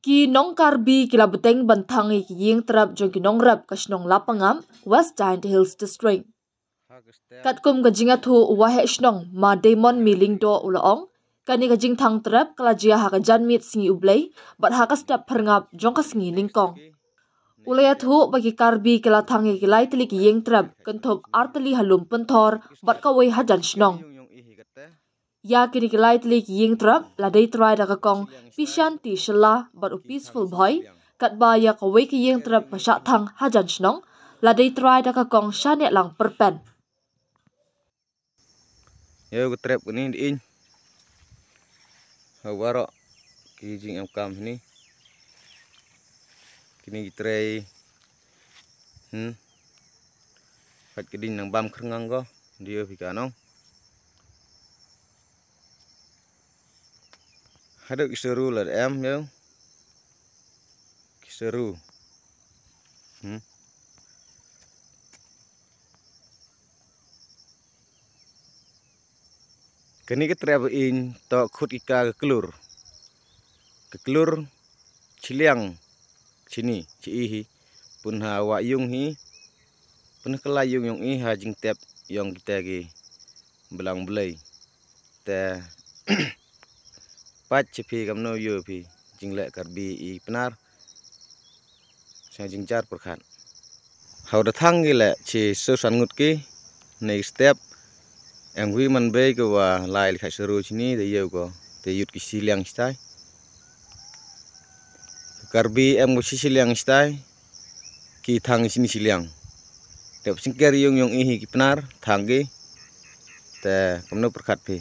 Ki nong karbi kila beteng bantangi ki ying terap jong ki nong rap kasnong lapangam West Giant Hills District. Katkum gajinga thu wahe snong ma Damon miling do ulaong kani gajing thang terap kalajia ha kajan mit singi ublay bat ha ka step perngap jong ka singi lingkong. Ulaya thu bagi karbi kila thangi kilai tili ki ying terap kenthop artali halum penthor bat ka wei hajan snong. Ya kini kilai tili ki ying terap ladai try da ka kong pishanti shela bat u peaceful boy kat ba ya ka wei ki ying terap pasha thang hajan snong ladai try da ka kong shane lang perpen. Yo ke trap ini diin. Hawaro ki jing am kam ni. Kini kitray pat kedin nang bam krengang ko dia pikanong. Hadap kiseru lah em yo. Kiseru. Kini kita in to khut ika ke kelur ciliang sini cihi punha wa yung hi pun kelayung yung ha jing tep yang kita gi belang belai te pat cepi kamno yo pi jing lek karbi I penar sang jing jar perkhat hau da thang gi le chi so san ngut ki next step em wi man be ko wa lai khai seru sini de yo ko te yut ki siliang stai karbi em go siliang stai ki thang sini siliang te singker yung hi ki penar thang gi te kamno perkhat pi